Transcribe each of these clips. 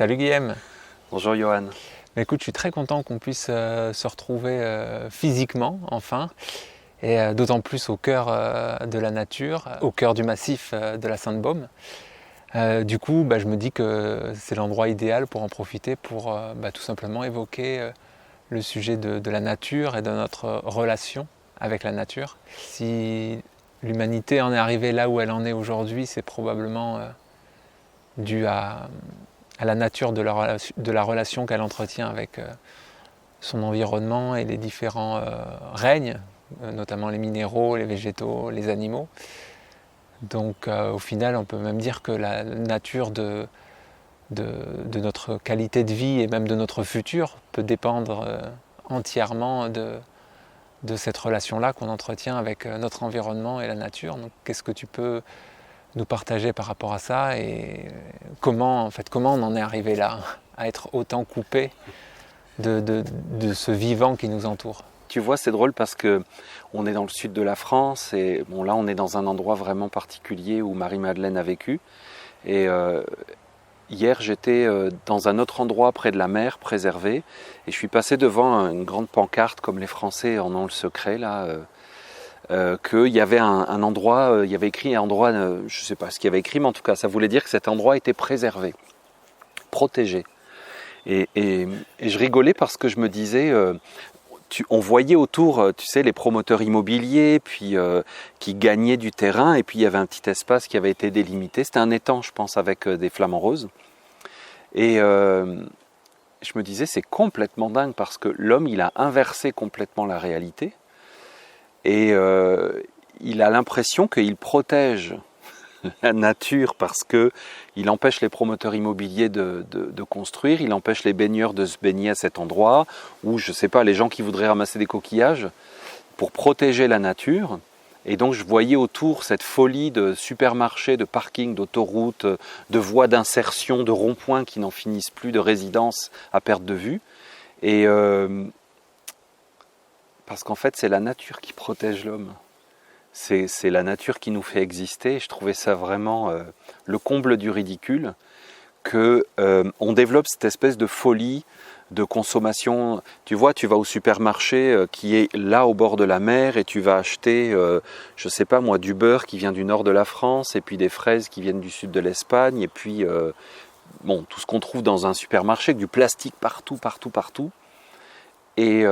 Salut Guillaume. Bonjour Johan. Écoute, je suis très content qu'on puisse se retrouver physiquement, enfin, et d'autant plus au cœur de la nature, au cœur du massif de la Sainte-Baume. Du coup, je me dis que c'est l'endroit idéal pour en profiter pour tout simplement évoquer le sujet de la nature et de notre relation avec la nature. Si l'humanité en est arrivée là où elle en est aujourd'hui, c'est probablement dû à la nature de la relation qu'elle entretient avec son environnement et les différents règnes, notamment les minéraux, les végétaux, les animaux. Donc au final, on peut même dire que la nature de notre qualité de vie et même de notre futur peut dépendre entièrement de cette relation-là qu'on entretient avec notre environnement et la nature. Donc qu'est-ce que tu peux nous partager par rapport à ça et comment on en est arrivé là, à être autant coupé de ce vivant qui nous entoure. Tu vois, c'est drôle parce que on est dans le sud de la France et bon là on est dans un endroit vraiment particulier où Marie-Madeleine a vécu. Et hier j'étais dans un autre endroit près de la mer, préservé, et je suis passé devant une grande pancarte comme les Français en ont le secret là. Qu'il y avait un endroit, il y avait écrit un endroit, je ne sais pas ce qu'il y avait écrit, mais en tout cas ça voulait dire que cet endroit était préservé, protégé. Et je rigolais parce que je me disais, on voyait autour, tu sais, les promoteurs immobiliers, puis qui gagnaient du terrain, et puis il y avait un petit espace qui avait été délimité. C'était un étang, je pense, avec des flamants roses. Et je me disais, c'est complètement dingue parce que l'homme, il a inversé complètement la réalité. Et il a l'impression qu'il protège la nature parce qu'il empêche les promoteurs immobiliers de construire, il empêche les baigneurs de se baigner à cet endroit, ou je ne sais pas, les gens qui voudraient ramasser des coquillages pour protéger la nature. Et donc je voyais autour cette folie de supermarchés, de parkings, d'autoroutes, de voies d'insertion, de ronds-points qui n'en finissent plus, de résidences à perte de vue. Et parce qu'en fait, c'est la nature qui protège l'homme. C'est la nature qui nous fait exister. Je trouvais ça vraiment le comble du ridicule, qu'on développe cette espèce de folie de consommation. Tu vois, tu vas au supermarché qui est là au bord de la mer et tu vas acheter, je ne sais pas moi, du beurre qui vient du nord de la France et puis des fraises qui viennent du sud de l'Espagne et puis tout ce qu'on trouve dans un supermarché, du plastique partout, partout, partout. Et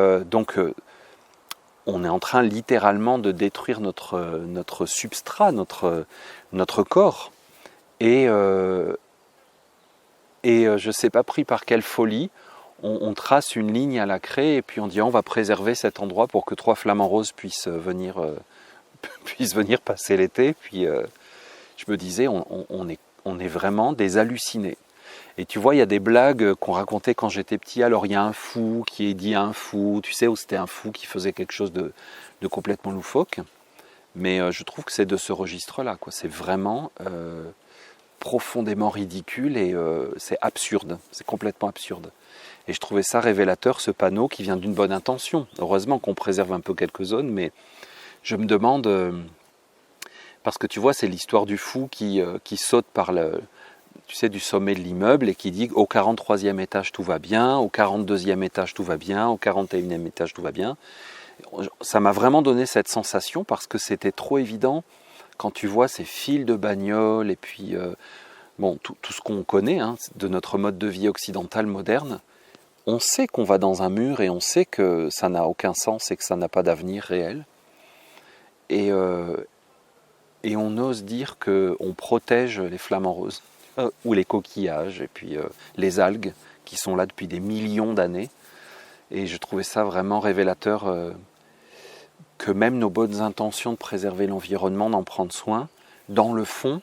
on est en train littéralement de détruire notre substrat, notre corps. Et je ne sais pas pris par quelle folie, on trace une ligne à la craie et puis on dit on va préserver cet endroit pour que 3 flamants roses puissent venir passer l'été. Puis je me disais, on est vraiment des hallucinés. Et tu vois, il y a des blagues qu'on racontait quand j'étais petit. Alors, il y a un fou qui est dit à un fou, tu sais, où c'était un fou qui faisait quelque chose de complètement loufoque. Mais je trouve que c'est de ce registre-là, quoi. C'est vraiment profondément ridicule et c'est absurde. C'est complètement absurde. Et je trouvais ça révélateur, ce panneau qui vient d'une bonne intention. Heureusement qu'on préserve un peu quelques zones, mais je me demande... parce que tu vois, c'est l'histoire du fou qui saute par du sommet de l'immeuble et qui dit au 43e étage tout va bien, au 42e étage tout va bien, au 41e étage tout va bien. Ça m'a vraiment donné cette sensation parce que c'était trop évident quand tu vois ces fils de bagnole et puis tout ce qu'on connaît de notre mode de vie occidental moderne. On sait qu'on va dans un mur et on sait que ça n'a aucun sens et que ça n'a pas d'avenir réel. Et on ose dire qu'on protège les flamants roses. Ou les coquillages, et puis les algues, qui sont là depuis des millions d'années. Et je trouvais ça vraiment révélateur que même nos bonnes intentions de préserver l'environnement, d'en prendre soin, dans le fond,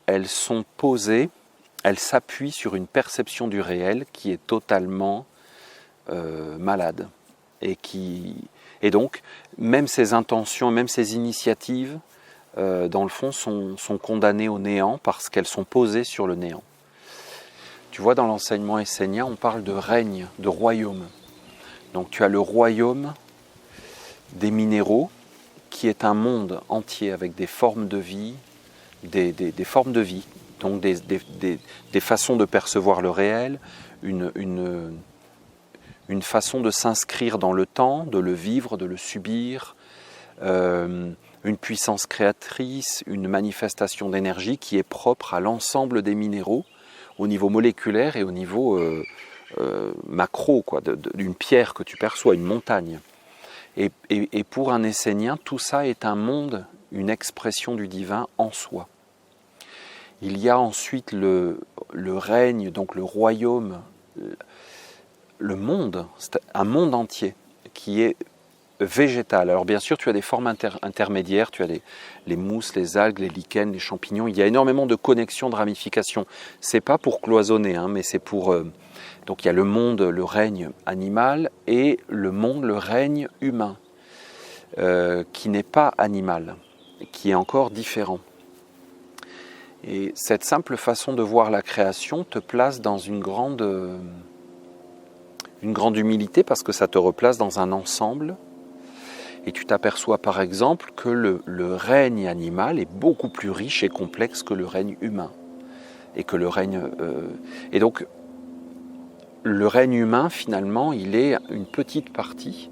elles sont posées, elles s'appuient sur une perception du réel qui est totalement malade. Et donc, même ces intentions, même ces initiatives, dans le fond, sont condamnées au néant parce qu'elles sont posées sur le néant. Tu vois, dans l'enseignement essénien, on parle de règne, de royaume. Donc tu as le royaume des minéraux, qui est un monde entier avec des formes de vie, des formes de vie Donc des façons de percevoir le réel, une façon de s'inscrire dans le temps, de le vivre, de le subir, une puissance créatrice, une manifestation d'énergie qui est propre à l'ensemble des minéraux, au niveau moléculaire et au niveau macro, quoi, d'une pierre que tu perçois, une montagne. Et pour un essénien, tout ça est un monde, une expression du divin en soi. Il y a ensuite le règne, donc le royaume, le monde, c'est un monde entier qui est végétal. Alors bien sûr, tu as des formes intermédiaires, tu as les mousses, les algues, les lichens, les champignons. Il y a énormément de connexions, de ramifications. C'est pas pour cloisonner, mais c'est pour... donc il y a le monde, le règne animal, et le monde, le règne humain, qui n'est pas animal, qui est encore différent. Et cette simple façon de voir la création te place dans une grande humilité, parce que ça te replace dans un ensemble. Et tu t'aperçois par exemple que le règne animal est beaucoup plus riche et complexe que le règne humain. Et que le règne... Et donc, le règne humain, finalement, il est une petite partie.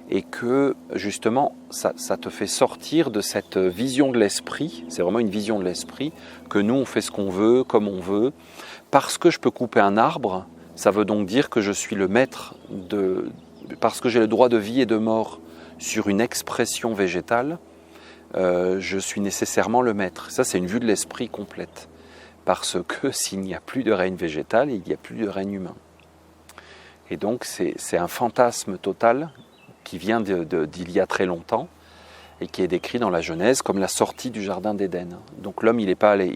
Et que, justement, ça te fait sortir de cette vision de l'esprit. C'est vraiment une vision de l'esprit, que nous, on fait ce qu'on veut, comme on veut. Parce que je peux couper un arbre, ça veut donc dire que je suis le maître parce que j'ai le droit de vie et de mort sur une expression végétale, je suis nécessairement le maître. Ça, c'est une vue de l'esprit complète. Parce que s'il n'y a plus de règne végétal, il n'y a plus de règne humain. Et donc, c'est un fantasme total qui vient d'il y a très longtemps et qui est décrit dans la Genèse comme la sortie du jardin d'Éden. Donc l'homme, il est allé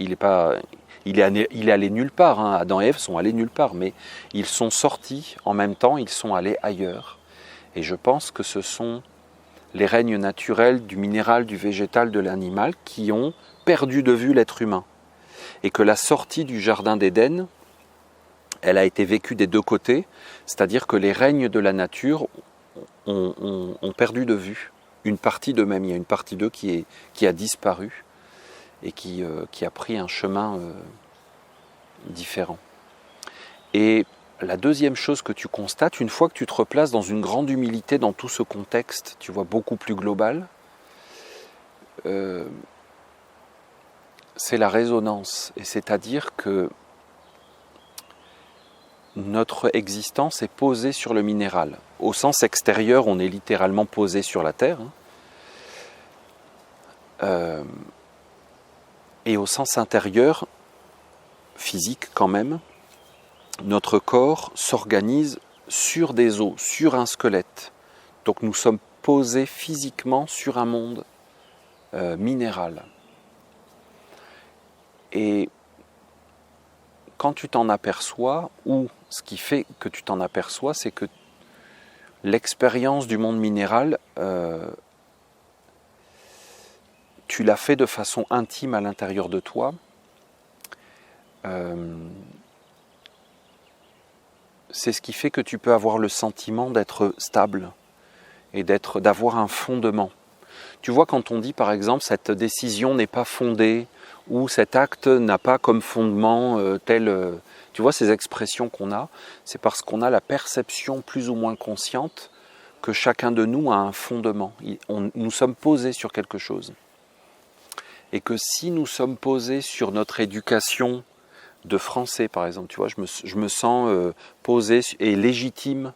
nulle part. Adam et Ève sont allés nulle part, mais ils sont sortis en même temps, ils sont allés ailleurs. Et je pense que ce sont les règnes naturels du minéral, du végétal, de l'animal qui ont perdu de vue l'être humain. Et que la sortie du jardin d'Éden, elle a été vécue des deux côtés, c'est-à-dire que les règnes de la nature ont perdu de vue une partie d'eux-mêmes. Il y a une partie d'eux qui a disparu et qui a pris un chemin différent. Et la deuxième chose que tu constates, une fois que tu te replaces dans une grande humilité dans tout ce contexte, tu vois, beaucoup plus global, c'est la résonance. Et c'est-à-dire que notre existence est posée sur le minéral. Au sens extérieur, on est littéralement posé sur la terre. Et au sens intérieur, physique quand même, notre corps s'organise sur des os, sur un squelette. Donc nous sommes posés physiquement sur un monde minéral. Et quand tu t'en aperçois, ou ce qui fait que tu t'en aperçois, c'est que l'expérience du monde minéral, tu l'as fait de façon intime à l'intérieur de toi. C'est ce qui fait que tu peux avoir le sentiment d'être stable et d'avoir un fondement. Tu vois, quand on dit par exemple cette décision n'est pas fondée ou cet acte n'a pas comme fondement tel... tu vois, ces expressions qu'on a, c'est parce qu'on a la perception plus ou moins consciente que chacun de nous a un fondement. Nous sommes posés sur quelque chose. Et que si nous sommes posés sur notre éducation de français, par exemple, tu vois, je me sens posé et légitime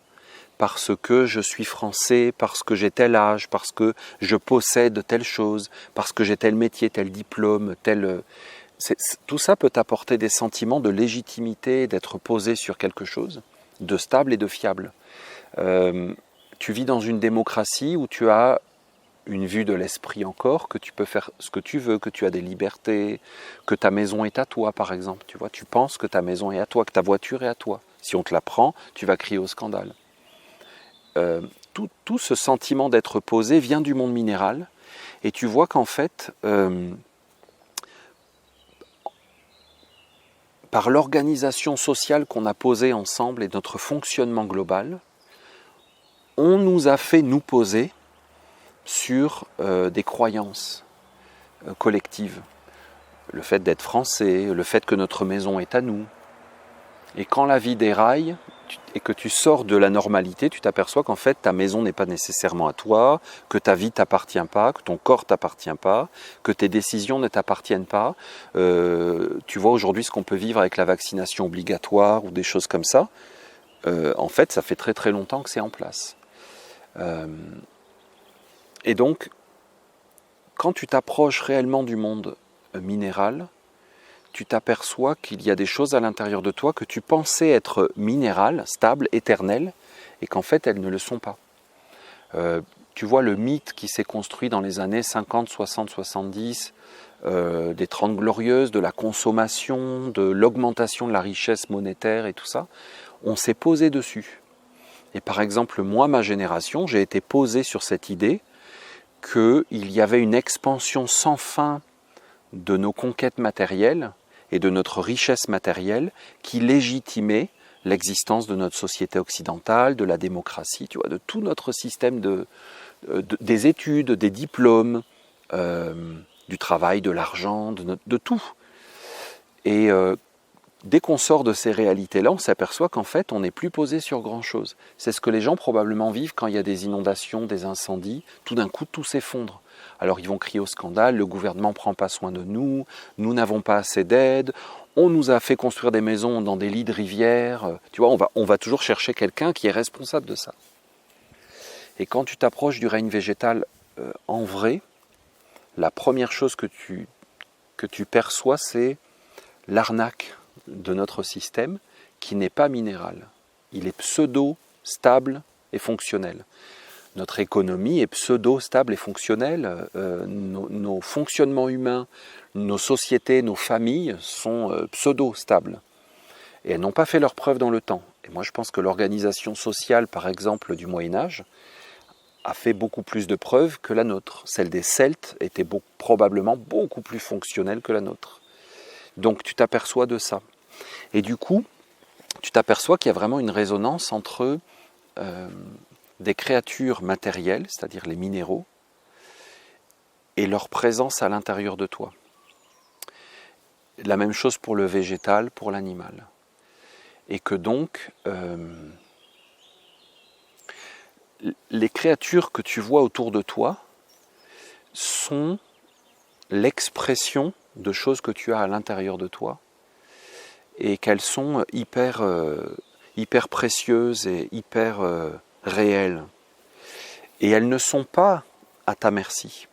parce que je suis français, parce que j'ai tel âge, parce que je possède telle chose, parce que j'ai tel métier, tel diplôme, tout ça peut t'apporter des sentiments de légitimité, d'être posé sur quelque chose, de stable et de fiable. Tu vis dans une démocratie où tu as une vue de l'esprit encore, que tu peux faire ce que tu veux, que tu as des libertés, que ta maison est à toi, par exemple. Tu vois, tu penses que ta maison est à toi, que ta voiture est à toi. Si on te la prend, tu vas crier au scandale. Tout ce sentiment d'être posé vient du monde minéral, et tu vois qu'en fait, par l'organisation sociale qu'on a posée ensemble et notre fonctionnement global, on nous a fait nous poser sur des croyances collectives. le fait d'être français, le fait que notre maison est à nous. Et quand la vie déraille et que tu sors de la normalité, tu t'aperçois qu'en fait ta maison n'est pas nécessairement à toi, que ta vie t'appartient pas, que ton corps t'appartient pas, que tes décisions ne t'appartiennent pas. Tu vois aujourd'hui ce qu'on peut vivre avec la vaccination obligatoire ou des choses comme ça. En fait, ça fait très très longtemps que c'est en place. Et donc, quand tu t'approches réellement du monde minéral, tu t'aperçois qu'il y a des choses à l'intérieur de toi que tu pensais être minérales, stables, éternelles, et qu'en fait elles ne le sont pas. Tu vois le mythe qui s'est construit dans les années 50, 60, 70, des 30 glorieuses, de la consommation, de l'augmentation de la richesse monétaire et tout ça, on s'est posé dessus. Et par exemple, moi, ma génération, j'ai été posé sur cette idée qu'il y avait une expansion sans fin de nos conquêtes matérielles et de notre richesse matérielle qui légitimait l'existence de notre société occidentale, de la démocratie, tu vois, de tout notre système des études, des diplômes, du travail, de l'argent, de tout. Et dès qu'on sort de ces réalités-là, on s'aperçoit qu'en fait, on n'est plus posé sur grand-chose. C'est ce que les gens probablement vivent quand il y a des inondations, des incendies. Tout d'un coup, tout s'effondre. Alors ils vont crier au scandale, le gouvernement ne prend pas soin de nous, nous n'avons pas assez d'aide, on nous a fait construire des maisons dans des lits de rivières. Tu vois, on va toujours chercher quelqu'un qui est responsable de ça. Et quand tu t'approches du règne végétal en vrai, la première chose que tu perçois, c'est l'arnaque de notre système qui n'est pas minéral. Il est pseudo-stable et fonctionnel. Notre économie est pseudo-stable et fonctionnelle. Nos fonctionnements humains, nos sociétés, nos familles sont pseudo-stables. Et elles n'ont pas fait leurs preuves dans le temps. Et moi je pense que l'organisation sociale, par exemple, du Moyen-Âge, a fait beaucoup plus de preuves que la nôtre. Celle des Celtes était probablement beaucoup plus fonctionnelle que la nôtre. Donc tu t'aperçois de ça. Et du coup, tu t'aperçois qu'il y a vraiment une résonance entre des créatures matérielles, c'est-à-dire les minéraux, et leur présence à l'intérieur de toi. La même chose pour le végétal, pour l'animal. Et que donc, les créatures que tu vois autour de toi sont l'expression de choses que tu as à l'intérieur de toi, et qu'elles sont hyper précieuses et hyper réelles. Et elles ne sont pas à ta merci.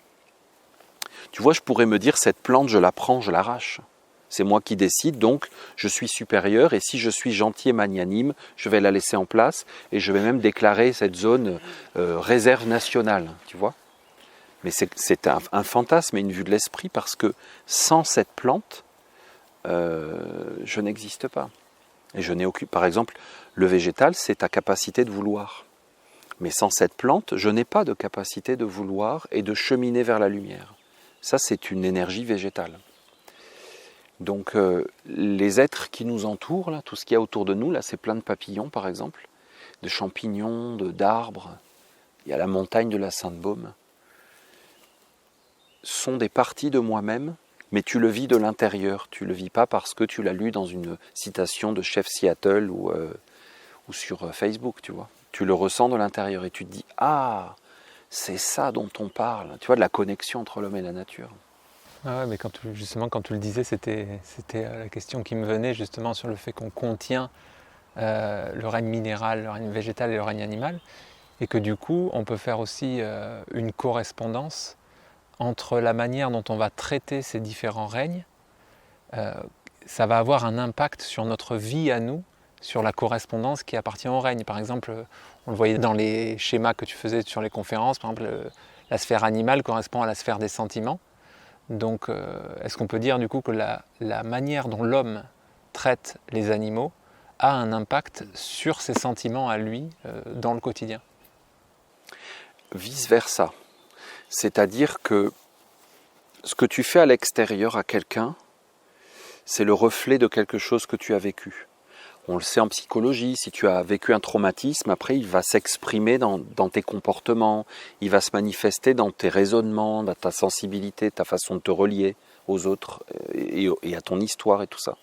Tu vois, je pourrais me dire, cette plante, je la prends, je l'arrache. C'est moi qui décide, donc je suis supérieur, et si je suis gentil et magnanime, je vais la laisser en place, et je vais même déclarer cette zone réserve nationale, tu vois. Mais c'est un fantasme et une vue de l'esprit, parce que sans cette plante, je n'existe pas. Et je n'ai aucune. Par exemple, le végétal, c'est ta capacité de vouloir. Mais sans cette plante, je n'ai pas de capacité de vouloir et de cheminer vers la lumière. Ça, c'est une énergie végétale. Donc, les êtres qui nous entourent, là, tout ce qu'il y a autour de nous, là, c'est plein de papillons, par exemple, de champignons, d'arbres. Il y a la montagne de la Sainte-Baume. Sont des parties de moi-même, mais tu le vis de l'intérieur. Tu ne le vis pas parce que tu l'as lu dans une citation de Chef Seattle ou sur Facebook, tu vois. Tu le ressens de l'intérieur et tu te dis « Ah, c'est ça dont on parle », tu vois, de la connexion entre l'homme et la nature. Ah ouais, mais quand tu le disais, c'était la question qui me venait justement sur le fait qu'on contient le règne minéral, le règne végétal et le règne animal, et que du coup, on peut faire aussi une correspondance entre la manière dont on va traiter ces différents règnes. Ça va avoir un impact sur notre vie à nous, sur la correspondance qui appartient au règne. Par exemple, on le voyait dans les schémas que tu faisais sur les conférences, par exemple, la sphère animale correspond à la sphère des sentiments. Donc, est-ce qu'on peut dire du coup que la manière dont l'homme traite les animaux a un impact sur ses sentiments à lui dans le quotidien? Vice-versa. C'est-à-dire que ce que tu fais à l'extérieur à quelqu'un, c'est le reflet de quelque chose que tu as vécu. On le sait en psychologie, si tu as vécu un traumatisme, après il va s'exprimer dans tes comportements, il va se manifester dans tes raisonnements, dans ta sensibilité, ta façon de te relier aux autres et à ton histoire et tout ça.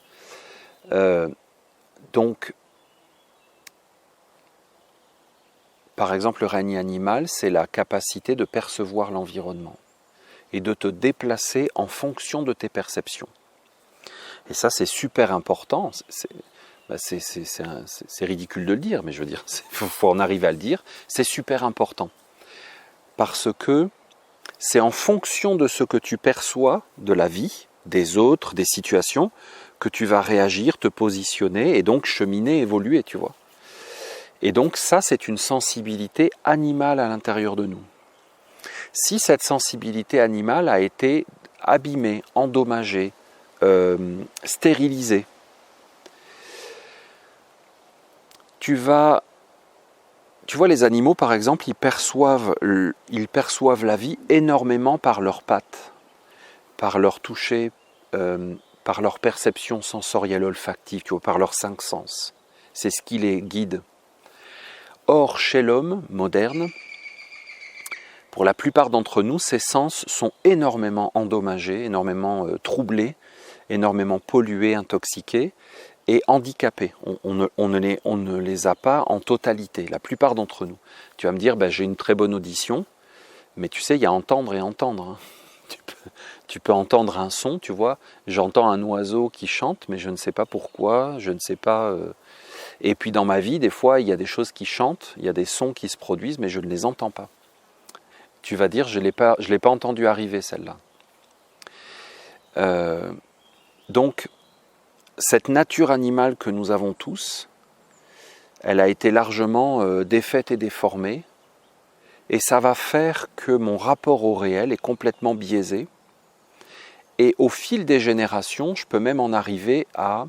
Donc, par exemple, le règne animal, c'est la capacité de percevoir l'environnement et de te déplacer en fonction de tes perceptions. Et ça, c'est super important. C'est ridicule de le dire, mais je veux dire, faut en arriver à le dire. C'est super important. Parce que c'est en fonction de ce que tu perçois de la vie, des autres, des situations, que tu vas réagir, te positionner et donc cheminer, évoluer, tu vois. Et donc ça, c'est une sensibilité animale à l'intérieur de nous. Si cette sensibilité animale a été abîmée, endommagée, stérilisée, tu vois les animaux par exemple, ils perçoivent la vie énormément par leurs pattes, par leur toucher, par leur perception sensorielle olfactive, tu vois, par leurs 5 sens. C'est ce qui les guide. Or, chez l'homme moderne, pour la plupart d'entre nous, ces sens sont énormément endommagés, énormément troublés, énormément pollués, intoxiqués et handicapés. On ne les a pas en totalité, la plupart d'entre nous. Tu vas me dire, j'ai une très bonne audition, mais tu sais, il y a entendre et entendre. Hein. Tu peux entendre un son, tu vois, j'entends un oiseau qui chante, mais je ne sais pas pourquoi, je ne sais pas... Et puis dans ma vie, des fois, il y a des choses qui chantent, il y a des sons qui se produisent, mais je ne les entends pas. Tu vas dire, je l'ai pas entendu arriver, celle-là. Donc, cette nature animale que nous avons tous, elle a été largement défaite et déformée, et ça va faire que mon rapport au réel est complètement biaisé, et au fil des générations, je peux même en arriver à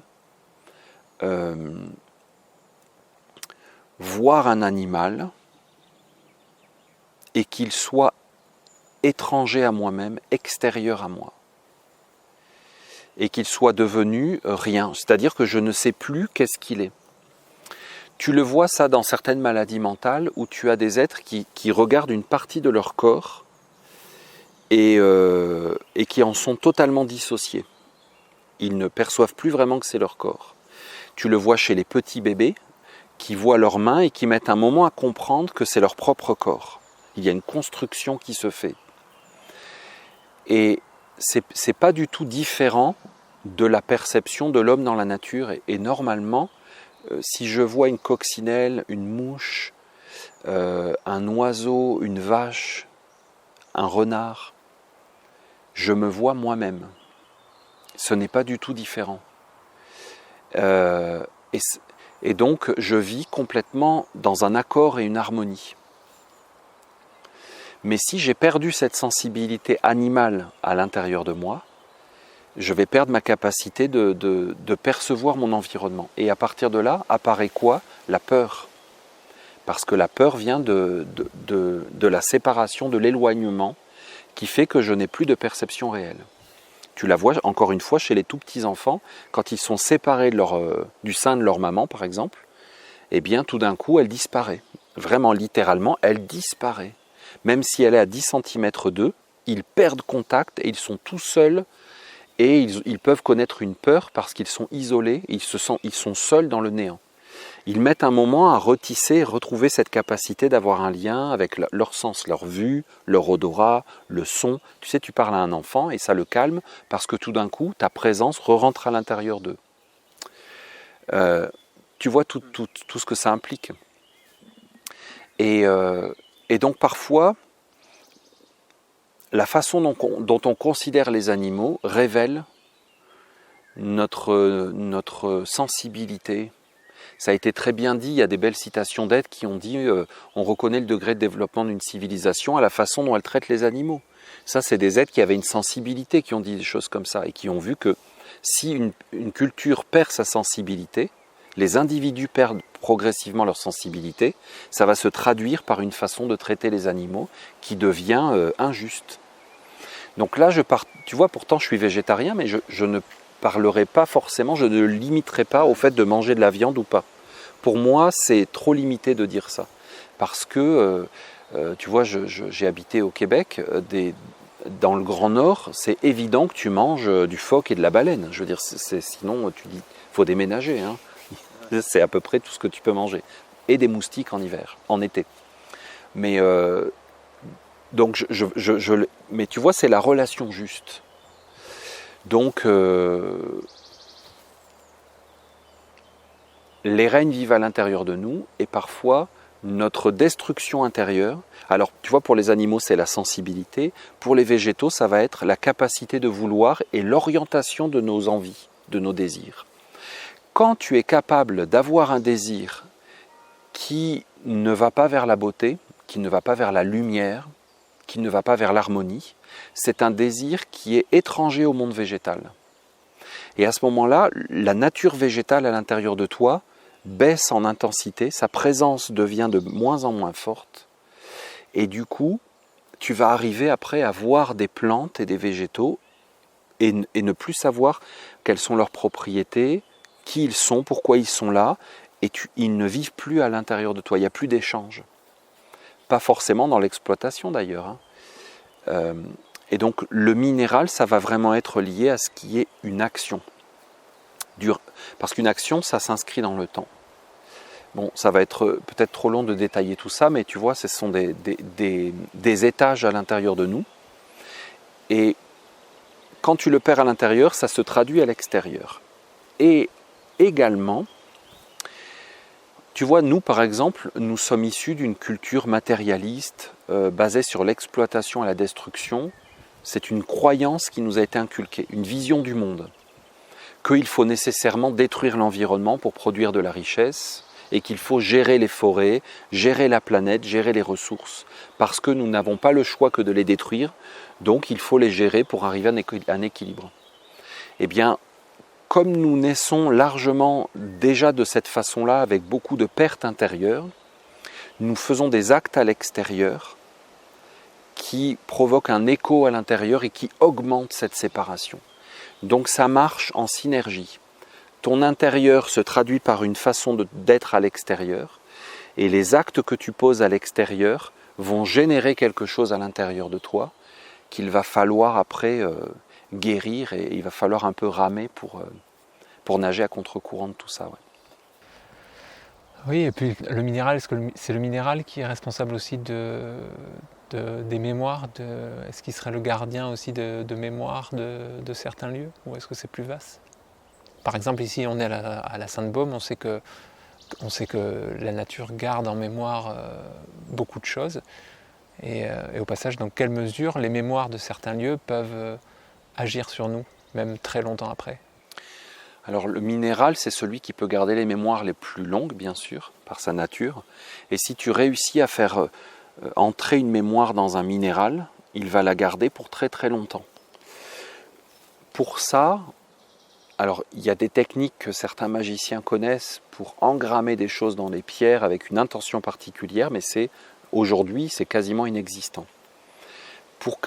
voir un animal et qu'il soit étranger à moi-même, extérieur à moi. Et qu'il soit devenu rien. C'est-à-dire que je ne sais plus qu'est-ce qu'il est. Tu le vois ça dans certaines maladies mentales où tu as des êtres qui regardent une partie de leur corps et qui en sont totalement dissociés. Ils ne perçoivent plus vraiment que c'est leur corps. Tu le vois chez les petits bébés qui voient leurs mains et qui mettent un moment à comprendre que c'est leur propre corps. Il y a une construction qui se fait. Et c'est pas du tout différent de la perception de l'homme dans la nature. Et normalement, si je vois une coccinelle, une mouche, un oiseau, une vache, un renard, je me vois moi-même. Ce n'est pas du tout différent. Et donc, je vis complètement dans un accord et une harmonie. Mais si j'ai perdu cette sensibilité animale à l'intérieur de moi, je vais perdre ma capacité de percevoir mon environnement. Et à partir de là, apparaît quoi? La peur. Parce que la peur vient de la séparation, de l'éloignement, qui fait que je n'ai plus de perception réelle. Tu la vois encore une fois chez les tout petits enfants, quand ils sont séparés du sein de leur maman par exemple, eh bien tout d'un coup elle disparaît. Vraiment littéralement, elle disparaît. Même si elle est à 10 cm d'eux, ils perdent contact et ils sont tout seuls et ils peuvent connaître une peur parce qu'ils sont isolés, ils sont seuls dans le néant. Ils mettent un moment à retisser, retrouver cette capacité d'avoir un lien avec leur sens, leur vue, leur odorat, le son. Tu sais, tu parles à un enfant et ça le calme parce que tout d'un coup, ta présence re-rentre à l'intérieur d'eux. Tu vois tout ce que ça implique. Et donc parfois, la façon dont on considère les animaux révèle notre sensibilité. Ça a été très bien dit, il y a des belles citations d'êtres qui ont dit on reconnaît le degré de développement d'une civilisation à la façon dont elle traite les animaux. Ça, c'est des êtres qui avaient une sensibilité, qui ont dit des choses comme ça, et qui ont vu que si une culture perd sa sensibilité, les individus perdent progressivement leur sensibilité, ça va se traduire par une façon de traiter les animaux qui devient injuste. Donc là, tu vois, pourtant je suis végétarien, mais je ne parlerai pas forcément, je ne le limiterai pas au fait de manger de la viande ou pas. Pour moi, c'est trop limité de dire ça. Parce que, tu vois, j'ai habité au Québec, dans le Grand Nord, c'est évident que tu manges du phoque et de la baleine. Je veux dire, sinon, tu dis, faut déménager. Hein. C'est à peu près tout ce que tu peux manger. Et des moustiques en hiver, en été. Mais, donc, mais tu vois, c'est la relation juste. Donc, les règnes vivent à l'intérieur de nous et parfois notre destruction intérieure. Alors, tu vois, pour les animaux, c'est la sensibilité. Pour les végétaux, ça va être la capacité de vouloir et l'orientation de nos envies, de nos désirs. Quand tu es capable d'avoir un désir qui ne va pas vers la beauté, qui ne va pas vers la lumière, qui ne va pas vers l'harmonie, c'est un désir qui est étranger au monde végétal. Et à ce moment-là, la nature végétale à l'intérieur de toi baisse en intensité, sa présence devient de moins en moins forte, et du coup, tu vas arriver après à voir des plantes et des végétaux et ne plus savoir quelles sont leurs propriétés, qui ils sont, pourquoi ils sont là, et ils ne vivent plus à l'intérieur de toi, il n'y a plus d'échange. Pas forcément dans l'exploitation d'ailleurs. Hein. Et donc le minéral, ça va vraiment être lié à ce qui est une action. Parce qu'une action, ça s'inscrit dans le temps. Bon, ça va être peut-être trop long de détailler tout ça, mais tu vois, ce sont des étages à l'intérieur de nous. Et quand tu le perds à l'intérieur, ça se traduit à l'extérieur. Et également, tu vois, nous, par exemple, nous sommes issus d'une culture matérialiste basée sur l'exploitation et la destruction. C'est une croyance qui nous a été inculquée, une vision du monde. Qu'il faut nécessairement détruire l'environnement pour produire de la richesse et qu'il faut gérer les forêts, gérer la planète, gérer les ressources, parce que nous n'avons pas le choix que de les détruire, donc il faut les gérer pour arriver à un équilibre. Eh bien, comme nous naissons largement déjà de cette façon-là, avec beaucoup de pertes intérieures, nous faisons des actes à l'extérieur qui provoquent un écho à l'intérieur et qui augmentent cette séparation. Donc ça marche en synergie. Ton intérieur se traduit par une façon d'être à l'extérieur et les actes que tu poses à l'extérieur vont générer quelque chose à l'intérieur de toi qu'il va falloir après guérir et il va falloir un peu ramer pour nager à contre-courant de tout ça. Ouais. Oui, et puis le minéral, est-ce que c'est le minéral qui est responsable aussi des mémoires est-ce qu'il serait le gardien aussi de mémoire de certains lieux, ou est-ce que c'est plus vaste? Par exemple, ici, on est à la Sainte-Baume, on sait que la nature garde en mémoire beaucoup de choses. Et au passage, dans quelle mesure les mémoires de certains lieux peuvent agir sur nous, même très longtemps après? Alors le minéral, c'est celui qui peut garder les mémoires les plus longues, bien sûr, par sa nature. Et si tu réussis à faire entrer une mémoire dans un minéral, il va la garder pour très très longtemps. Pour ça, alors il y a des techniques que certains magiciens connaissent pour engrammer des choses dans les pierres avec une intention particulière, mais aujourd'hui c'est quasiment inexistant. Pour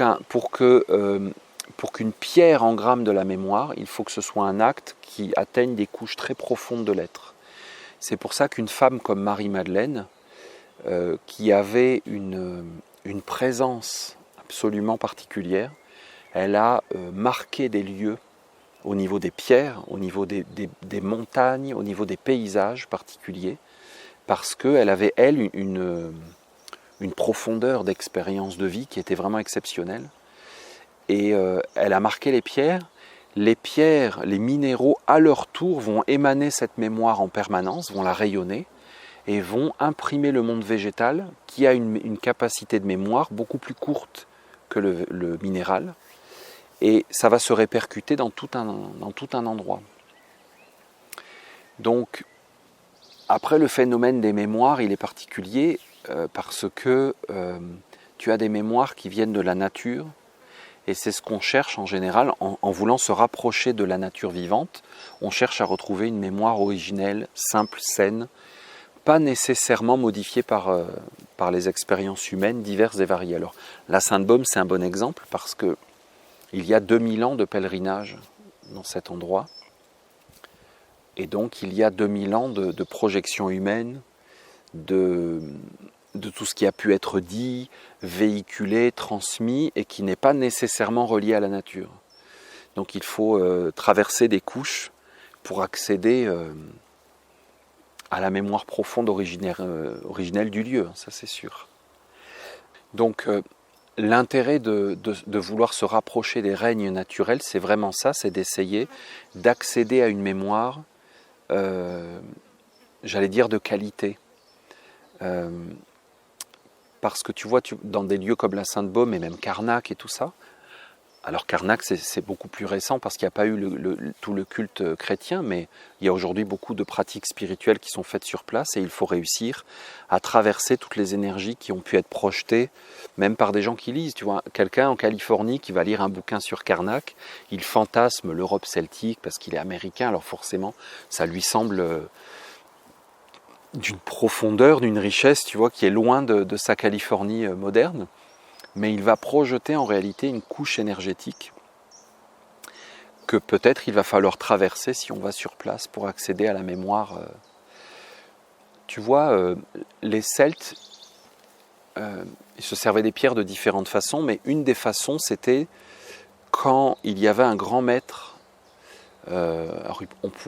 qu'une pierre engramme de la mémoire, il faut que ce soit un acte qui atteigne des couches très profondes de l'être. C'est pour ça qu'une femme comme Marie-Madeleine, qui avait une présence absolument particulière, elle a marqué des lieux au niveau des pierres, au niveau des montagnes, au niveau des paysages particuliers, parce qu'elle avait, elle, une profondeur d'expérience de vie qui était vraiment exceptionnelle. Et elle a marqué les pierres, les minéraux à leur tour vont émaner cette mémoire en permanence, vont la rayonner et vont imprimer le monde végétal qui a une capacité de mémoire beaucoup plus courte que le minéral. Et ça va se répercuter dans tout un endroit. Donc, après, le phénomène des mémoires, il est particulier parce que tu as des mémoires qui viennent de la nature. Et c'est ce qu'on cherche en général en voulant se rapprocher de la nature vivante. On cherche à retrouver une mémoire originelle, simple, saine, pas nécessairement modifiée par les expériences humaines diverses et variées. Alors, la Sainte-Baume, c'est un bon exemple parce que il y a 2000 ans de pèlerinage dans cet endroit. Et donc il y a 2000 ans de projection humaine, de tout ce qui a pu être dit, véhiculé, transmis, et qui n'est pas nécessairement relié à la nature. Donc il faut traverser des couches pour accéder à la mémoire profonde originelle du lieu, ça c'est sûr. Donc l'intérêt de vouloir se rapprocher des règnes naturels, c'est vraiment ça, c'est d'essayer d'accéder à une mémoire, j'allais dire de qualité. Parce que tu vois, dans des lieux comme la Sainte-Baume et même Karnak et tout ça, alors Karnak c'est beaucoup plus récent parce qu'il n'y a pas eu tout le culte chrétien, mais il y a aujourd'hui beaucoup de pratiques spirituelles qui sont faites sur place et il faut réussir à traverser toutes les énergies qui ont pu être projetées, même par des gens qui lisent. Tu vois, quelqu'un en Californie qui va lire un bouquin sur Karnak, il fantasme l'Europe celtique parce qu'il est américain, alors forcément ça lui semble d'une profondeur, d'une richesse, tu vois, qui est loin de sa Californie moderne. Mais il va projeter en réalité une couche énergétique que peut-être il va falloir traverser si on va sur place pour accéder à la mémoire. Tu vois, les Celtes, ils se servaient des pierres de différentes façons, mais une des façons, c'était quand il y avait un grand maître, alors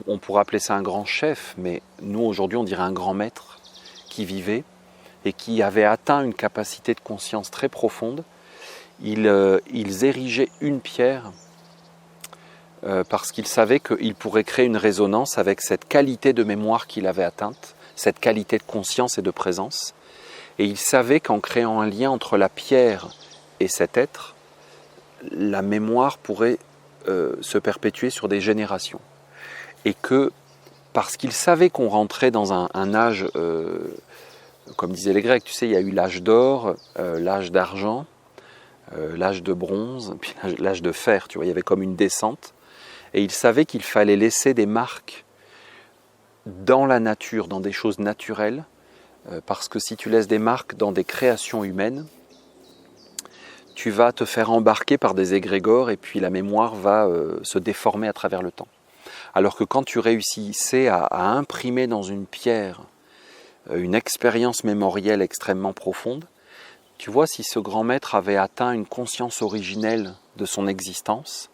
on pourrait appeler ça un grand chef, mais nous aujourd'hui on dirait un grand maître qui vivait, et qui avaient atteint une capacité de conscience très profonde, ils érigeaient une pierre parce qu'ils savaient qu'ils pourraient créer une résonance avec cette qualité de mémoire qu'il avait atteinte, cette qualité de conscience et de présence. Et ils savaient qu'en créant un lien entre la pierre et cet être, la mémoire pourrait se perpétuer sur des générations. Et que, parce qu'ils savaient qu'on rentrait dans un âge... comme disaient les Grecs, tu sais, il y a eu l'âge d'or, l'âge d'argent, l'âge de bronze, puis l'âge de fer, tu vois, il y avait comme une descente. Et ils savaient qu'il fallait laisser des marques dans la nature, dans des choses naturelles, parce que si tu laisses des marques dans des créations humaines, tu vas te faire embarquer par des égrégores et puis la mémoire va se déformer à travers le temps. Alors que quand tu réussissais à imprimer dans une pierre une expérience mémorielle extrêmement profonde, tu vois, si ce grand maître avait atteint une conscience originelle de son existence,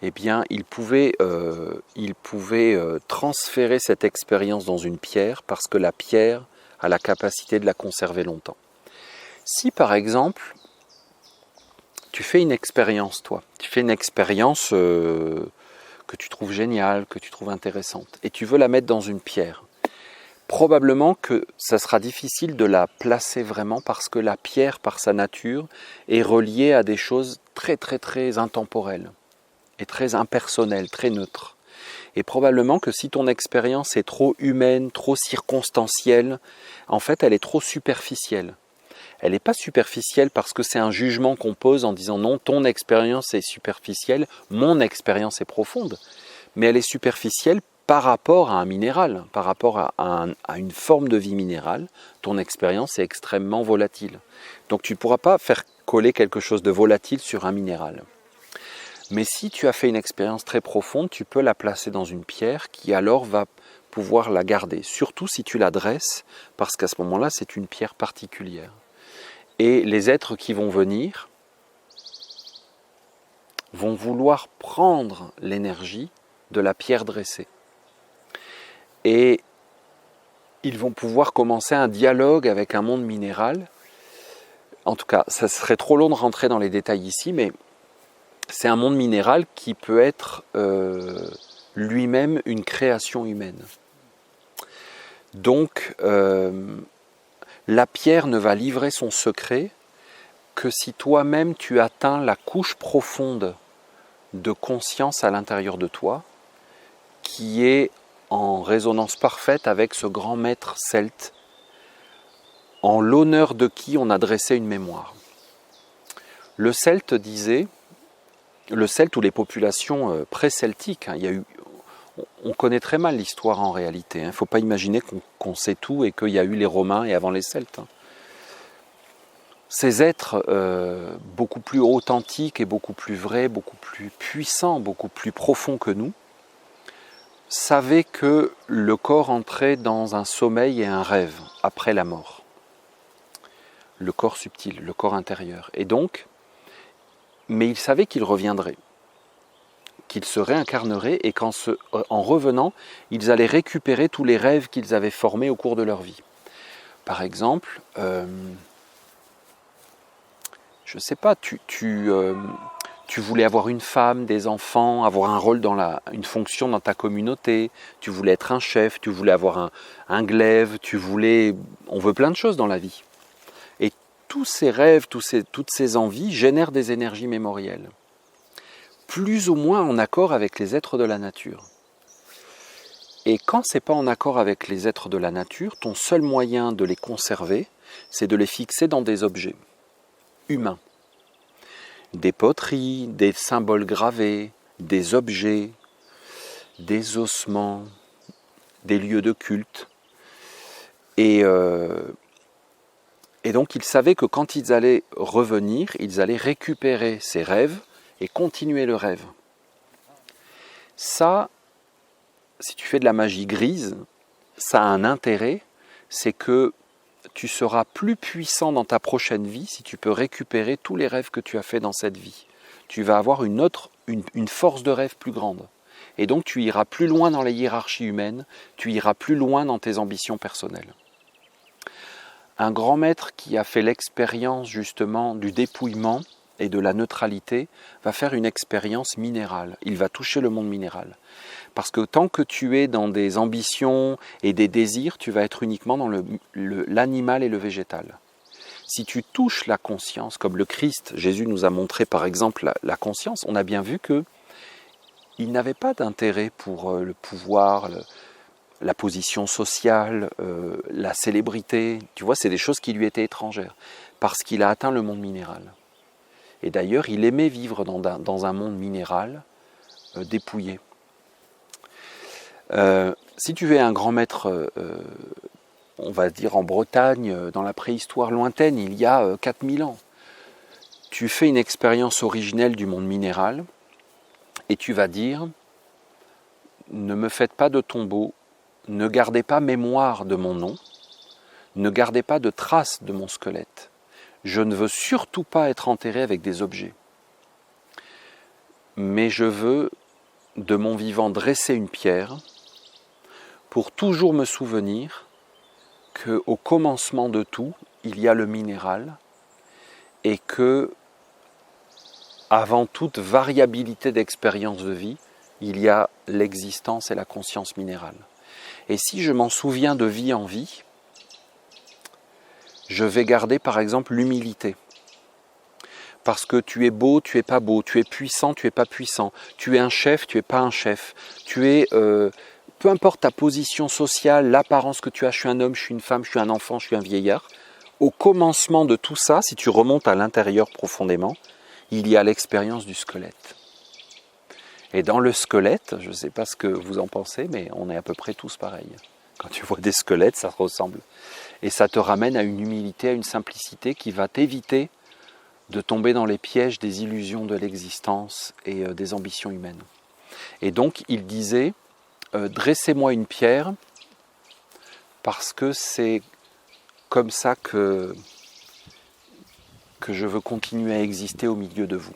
eh bien, il pouvait transférer cette expérience dans une pierre parce que la pierre a la capacité de la conserver longtemps. Si, par exemple, tu fais une expérience, toi, tu fais une expérience que tu trouves géniale, que tu trouves intéressante, et tu veux la mettre dans une pierre, probablement que ça sera difficile de la placer vraiment parce que la pierre, par sa nature, est reliée à des choses très très très intemporelles et très impersonnelles, très neutres. Et probablement que si ton expérience est trop humaine, trop circonstancielle, en fait elle est trop superficielle. Elle n'est pas superficielle parce que c'est un jugement qu'on pose en disant non, ton expérience est superficielle, mon expérience est profonde. Mais elle est superficielle par rapport à un minéral, par rapport à une forme de vie minérale. Ton expérience est extrêmement volatile. Donc tu ne pourras pas faire coller quelque chose de volatile sur un minéral. Mais si tu as fait une expérience très profonde, tu peux la placer dans une pierre qui alors va pouvoir la garder. Surtout si tu la dresses, parce qu'à ce moment-là, c'est une pierre particulière. Et les êtres qui vont venir vont vouloir prendre l'énergie de la pierre dressée. Et ils vont pouvoir commencer un dialogue avec un monde minéral. En tout cas, ça serait trop long de rentrer dans les détails ici, mais c'est un monde minéral qui peut être lui-même une création humaine. Donc, la pierre ne va livrer son secret que si toi-même tu atteins la couche profonde de conscience à l'intérieur de toi, qui est en résonance parfaite avec ce grand maître celte, en l'honneur de qui on a dressé une mémoire. Le celte disait, le celte ou les populations pré-celtiques, il y a eu, on connaît très mal l'histoire en réalité, il ne faut pas imaginer qu'on sait tout et qu'il y a eu les Romains et avant les Celtes. ces êtres beaucoup plus authentiques et beaucoup plus vrais, beaucoup plus puissants, beaucoup plus profonds que nous, savaient que le corps entrait dans un sommeil et un rêve après la mort. Le corps subtil, le corps intérieur. Et donc, mais ils savaient qu'ils reviendraient, qu'ils se réincarneraient et qu'en revenant, ils allaient récupérer tous les rêves qu'ils avaient formés au cours de leur vie. Par exemple, je ne sais pas, tu voulais avoir une femme, des enfants, avoir un rôle une fonction dans ta communauté, tu voulais être un chef, tu voulais avoir un glaive, on veut plein de choses dans la vie. Et tous ces rêves, toutes ces envies génèrent des énergies mémorielles, plus ou moins en accord avec les êtres de la nature. Et quand ce n'est pas en accord avec les êtres de la nature, ton seul moyen de les conserver, c'est de les fixer dans des objets humains. Des poteries, des symboles gravés, des objets, des ossements, des lieux de culte. Et donc ils savaient que quand ils allaient revenir, ils allaient récupérer ces rêves et continuer le rêve. Ça, si tu fais de la magie grise, ça a un intérêt, c'est que tu seras plus puissant dans ta prochaine vie si tu peux récupérer tous les rêves que tu as faits dans cette vie. Tu vas avoir une force de rêve plus grande. Et donc tu iras plus loin dans les hiérarchies humaines, tu iras plus loin dans tes ambitions personnelles. Un grand maître qui a fait l'expérience justement du dépouillement et de la neutralité va faire une expérience minérale. Il va toucher le monde minéral. Parce que tant que tu es dans des ambitions et des désirs, tu vas être uniquement dans l'animal et le végétal. Si tu touches la conscience, comme le Christ, Jésus nous a montré par exemple la conscience, on a bien vu qu'il n'avait pas d'intérêt pour le pouvoir, la position sociale, la célébrité. Tu vois, c'est des choses qui lui étaient étrangères, parce qu'il a atteint le monde minéral. Et d'ailleurs, il aimait vivre dans un monde minéral dépouillé. Si tu es un grand maître, on va dire en Bretagne, dans la préhistoire lointaine, il y a 4000 ans, tu fais une expérience originelle du monde minéral et tu vas dire « Ne me faites pas de tombeau, ne gardez pas mémoire de mon nom, ne gardez pas de traces de mon squelette. Je ne veux surtout pas être enterré avec des objets. Mais je veux, de mon vivant, dresser une pierre pour toujours me souvenir qu'au commencement de tout, il y a le minéral et que, avant toute variabilité d'expérience de vie, il y a l'existence et la conscience minérale. Et si je m'en souviens de vie en vie, je vais garder par exemple l'humilité. Parce que tu es beau, tu es pas beau, tu es puissant, tu es pas puissant, tu es un chef, tu es pas un chef, tu es, peu importe ta position sociale, l'apparence que tu as, je suis un homme, je suis une femme, je suis un enfant, je suis un vieillard. Au commencement de tout ça, si tu remontes à l'intérieur profondément, il y a l'expérience du squelette. Et dans le squelette, je ne sais pas ce que vous en pensez, mais on est à peu près tous pareils. Quand tu vois des squelettes, ça te ressemble. Et ça te ramène à une humilité, à une simplicité qui va t'éviter de tomber dans les pièges des illusions de l'existence et des ambitions humaines. Et donc, il disait, dressez-moi une pierre, parce que c'est comme ça que je veux continuer à exister au milieu de vous.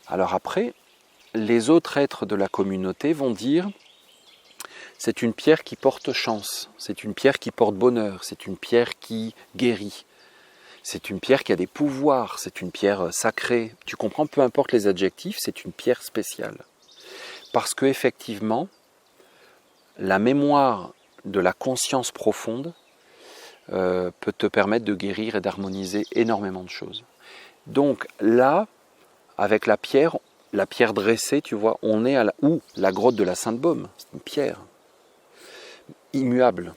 Alors après, les autres êtres de la communauté vont dire, c'est une pierre qui porte chance, c'est une pierre qui porte bonheur, c'est une pierre qui guérit, c'est une pierre qui a des pouvoirs, c'est une pierre sacrée. Tu comprends, peu importe les adjectifs, c'est une pierre spéciale. Parce que effectivement, la mémoire de la conscience profonde peut te permettre de guérir et d'harmoniser énormément de choses. Donc là, avec la pierre dressée, tu vois, on est la grotte de la Sainte-Baume, c'est une pierre immuable.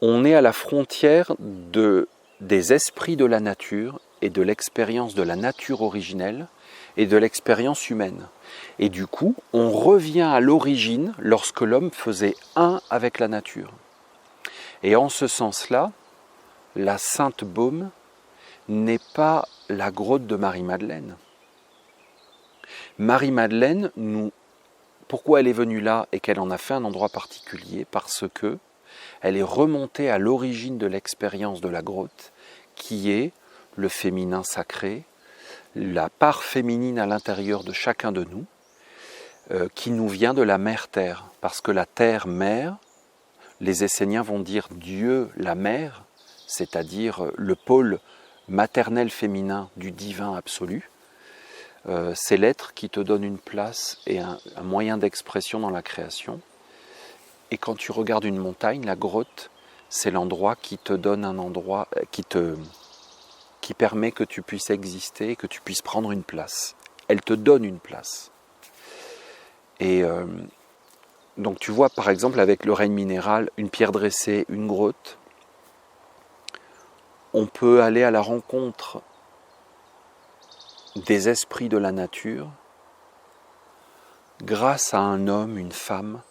On est à la frontière des esprits de la nature et de l'expérience de la nature originelle et de l'expérience humaine. Et du coup, on revient à l'origine lorsque l'homme faisait un avec la nature. Et en ce sens-là, la Sainte-Baume n'est pas la grotte de Marie-Madeleine. Marie-Madeleine, pourquoi elle est venue là et qu'elle en a fait un endroit particulier? Parce que elle est remontée à l'origine de l'expérience de la grotte, qui est le féminin sacré, la part féminine à l'intérieur de chacun de nous, qui nous vient de la mère Terre. Parce que la Terre-Mère, les Esséniens vont dire Dieu, la mère, c'est-à-dire le pôle maternel féminin du divin absolu, c'est l'être qui te donne une place et un moyen d'expression dans la création. Et quand tu regardes une montagne, la grotte, c'est l'endroit qui te donne un endroit, qui permet que tu puisses exister, que tu puisses prendre une place. Elle te donne une place. Et donc tu vois par exemple avec le règne minéral, une pierre dressée, une grotte, on peut aller à la rencontre des esprits de la nature grâce à un homme, une femme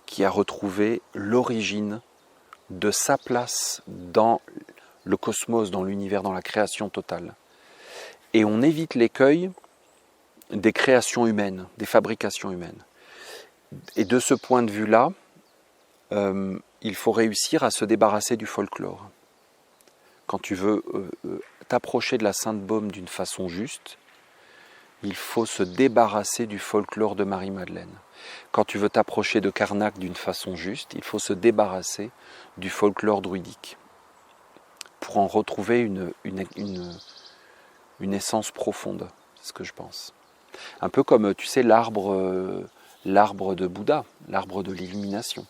qui a retrouvé l'origine de sa place dans le cosmos, dans l'univers, dans la création totale. Et on évite l'écueil des créations humaines, des fabrications humaines. Et de ce point de vue-là, il faut réussir à se débarrasser du folklore. Quand tu veux t'approcher de la Sainte Baume d'une façon juste, il faut se débarrasser du folklore de Marie-Madeleine. Quand tu veux t'approcher de Karnak d'une façon juste, il faut se débarrasser du folklore druidique pour en retrouver une essence profonde, c'est ce que je pense. Un peu comme, tu sais, l'arbre de Bouddha, l'arbre de l'illumination.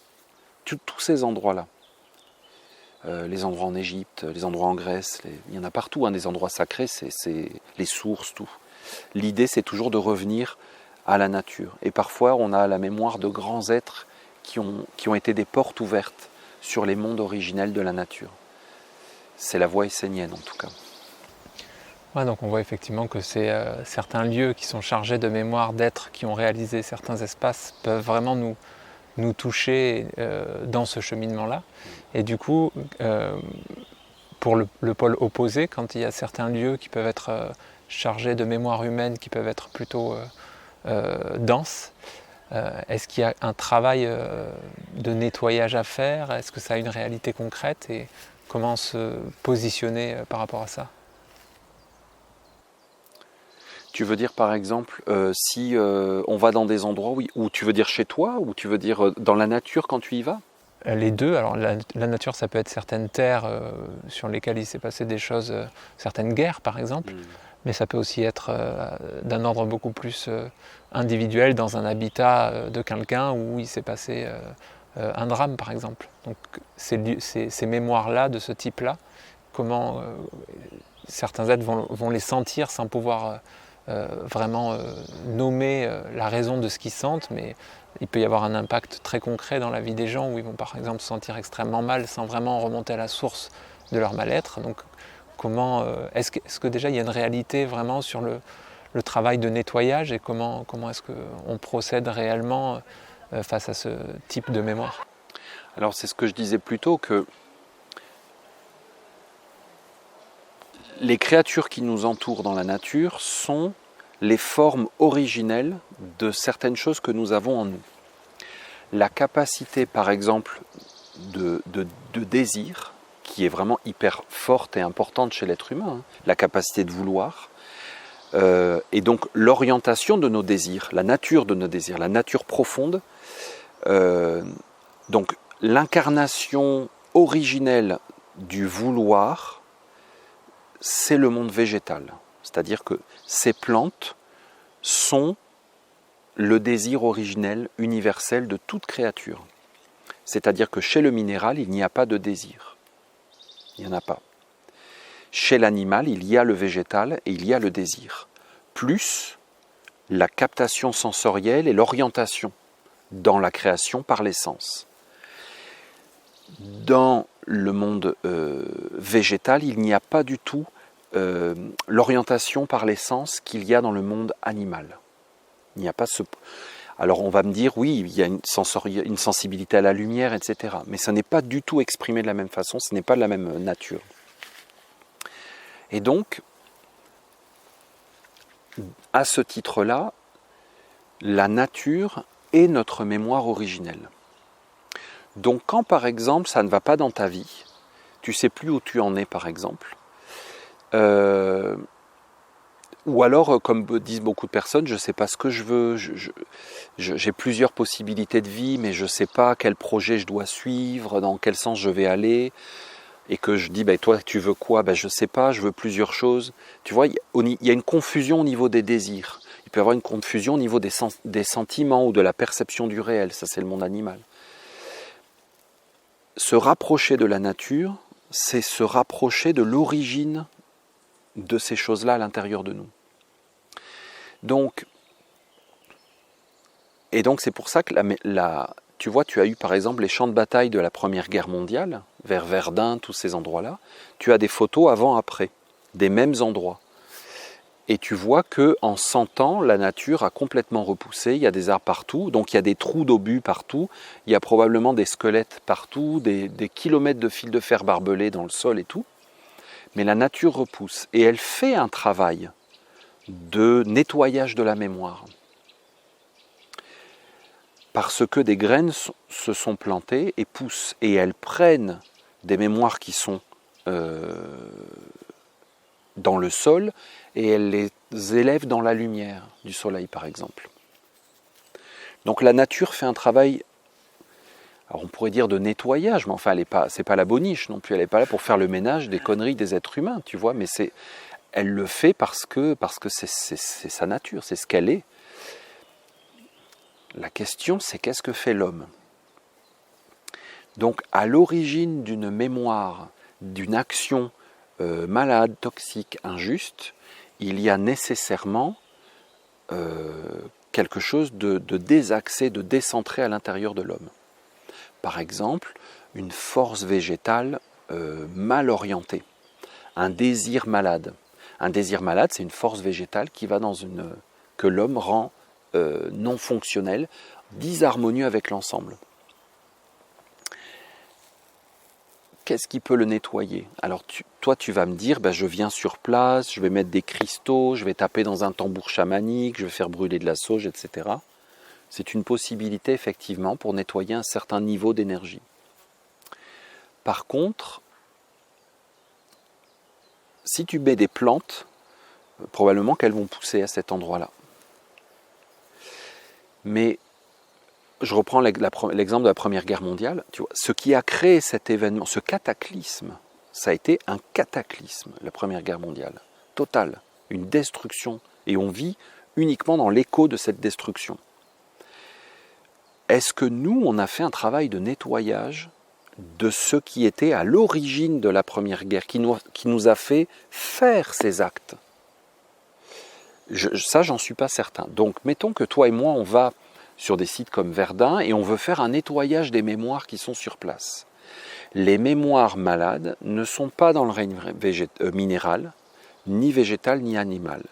Tous ces endroits-là. Les endroits en Égypte, les endroits en Grèce, il y en a partout, des endroits sacrés, c'est les sources, tout. L'idée, c'est toujours de revenir à la nature. Et parfois, on a la mémoire de grands êtres qui ont été des portes ouvertes sur les mondes originels de la nature. C'est la voie essénienne, en tout cas. Ouais, donc on voit effectivement que c'est certains lieux qui sont chargés de mémoire d'êtres qui ont réalisé certains espaces peuvent vraiment nous toucher dans ce cheminement-là. Et du coup, pour le pôle opposé, quand il y a certains lieux qui peuvent être chargés de mémoire humaine, qui peuvent être plutôt denses, est-ce qu'il y a un travail de nettoyage à faire? Est-ce que ça a une réalité concrète? Et comment se positionner par rapport à ça? Tu veux dire par exemple, si on va dans des endroits où tu veux dire chez toi, ou tu veux dire dans la nature quand tu y vas? Les deux. Alors la nature, ça peut être certaines terres sur lesquelles il s'est passé des choses, certaines guerres par exemple, mais ça peut aussi être d'un ordre beaucoup plus individuel dans un habitat de quelqu'un où il s'est passé un drame par exemple. Donc ces mémoires-là, de ce type-là, comment certains êtres vont les sentir sans pouvoir vraiment nommer la raison de ce qu'ils sentent, mais il peut y avoir un impact très concret dans la vie des gens où ils vont par exemple se sentir extrêmement mal sans vraiment remonter à la source de leur mal-être. Donc comment est-ce que déjà il y a une réalité vraiment sur le travail de nettoyage et comment est-ce qu'on procède réellement face à ce type de mémoire? Alors c'est ce que je disais plus tôt, que les créatures qui nous entourent dans la nature sont les formes originelles de certaines choses que nous avons en nous. La capacité, par exemple, de désir, qui est vraiment hyper forte et importante chez l'être humain, la capacité de vouloir, et donc l'orientation de nos désirs, la nature de nos désirs, la nature profonde, donc l'incarnation originelle du vouloir, c'est le monde végétal. C'est-à-dire que ces plantes sont le désir originel, universel de toute créature. C'est-à-dire que chez le minéral, il n'y a pas de désir. Il n'y en a pas. Chez l'animal, il y a le végétal et il y a le désir. Plus la captation sensorielle et l'orientation dans la création par les sens. Dans le monde végétal, il n'y a pas du tout l'orientation par les sens qu'il y a dans le monde animal. Il n'y a pas ce... Alors on va me dire, oui, il y a une sensibilité à la lumière, etc. Mais ça n'est pas du tout exprimé de la même façon, ce n'est pas de la même nature. Et donc, à ce titre-là, la nature est notre mémoire originelle. Donc quand par exemple ça ne va pas dans ta vie, tu ne sais plus où tu en es par exemple, ou alors comme disent beaucoup de personnes, je ne sais pas ce que je veux, j'ai plusieurs possibilités de vie, mais je ne sais pas quel projet je dois suivre, dans quel sens je vais aller, et que je dis, toi tu veux quoi? Je ne sais pas, je veux plusieurs choses. Tu vois, il y a une confusion au niveau des désirs. Il peut y avoir une confusion au niveau des sentiments ou de la perception du réel, ça c'est le monde animal. Se rapprocher de la nature, c'est se rapprocher de l'origine de ces choses-là à l'intérieur de nous. Donc c'est pour ça que tu vois, tu as eu par exemple les champs de bataille de la Première Guerre mondiale, vers Verdun, tous ces endroits-là. Tu as des photos avant-après, des mêmes endroits. Et tu vois qu'en 100 ans, la nature a complètement repoussé, il y a des arbres partout, donc il y a des trous d'obus partout, il y a probablement des squelettes partout, des kilomètres de fils de fer barbelés dans le sol et tout. Mais la nature repousse et elle fait un travail de nettoyage de la mémoire. Parce que des graines se sont plantées et poussent, et elles prennent des mémoires qui sont dans le sol, et elles les élèvent dans la lumière du soleil, par exemple. Donc la nature fait un travail, alors on pourrait dire de nettoyage, mais enfin, c'est pas la boniche non plus, elle n'est pas là pour faire le ménage des conneries des êtres humains, tu vois, mais elle le fait parce que c'est sa nature, c'est ce qu'elle est. La question, c'est qu'est-ce que fait l'homme? Donc, à l'origine d'une mémoire, d'une action malade, toxique, injuste, il y a nécessairement quelque chose de désaxé, de décentré à l'intérieur de l'homme. Par exemple, une force végétale mal orientée, un désir malade. Un désir malade, c'est une force végétale qui va que l'homme rend non fonctionnel, disharmonieux avec l'ensemble. Qu'est-ce qui peut le nettoyer? Alors toi tu vas me dire, je viens sur place, je vais mettre des cristaux, je vais taper dans un tambour chamanique, je vais faire brûler de la sauge, etc. C'est une possibilité effectivement pour nettoyer un certain niveau d'énergie. Par contre, si tu mets des plantes, probablement qu'elles vont pousser à cet endroit-là. Mais je reprends l'exemple de la Première Guerre mondiale. Tu vois, ce qui a créé cet événement, ce cataclysme, ça a été un cataclysme, la Première Guerre mondiale, total, une destruction. Et on vit uniquement dans l'écho de cette destruction. Est-ce que nous, on a fait un travail de nettoyage de ce qui était à l'origine de la Première Guerre, qui nous a fait faire ces actes? Ça, j'en suis pas certain. Donc, mettons que toi et moi, on va sur des sites comme Verdun et on veut faire un nettoyage des mémoires qui sont sur place. Les mémoires malades ne sont pas dans le règne minéral, ni végétal, ni animal.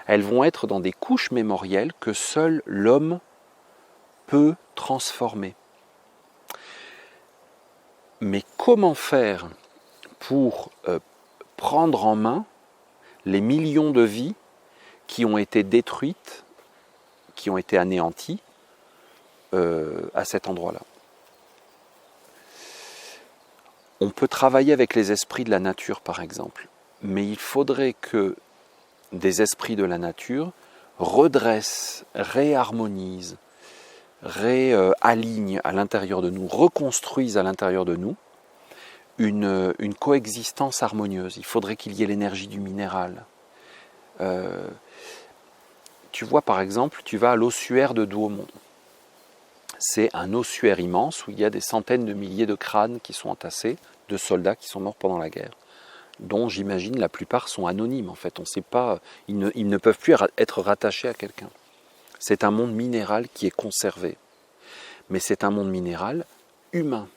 Elles vont être dans des couches mémorielles que seul l'homme peut transformer. Mais comment faire pour prendre en main les millions de vies qui ont été détruites, qui ont été anéanties à cet endroit-là? On peut travailler avec les esprits de la nature, par exemple, mais il faudrait que des esprits de la nature redressent, réharmonisent, réalignent à l'intérieur de nous, reconstruisent à l'intérieur de nous une coexistence harmonieuse. Il faudrait qu'il y ait l'énergie du minéral. Tu vois, par exemple, tu vas à l'ossuaire de Douaumont. C'est un ossuaire immense où il y a des centaines de milliers de crânes qui sont entassés, de soldats qui sont morts pendant la guerre, dont j'imagine la plupart sont anonymes. En fait, on sait pas, ils ne peuvent plus être rattachés à quelqu'un. C'est un monde minéral qui est conservé, mais c'est un monde minéral humain.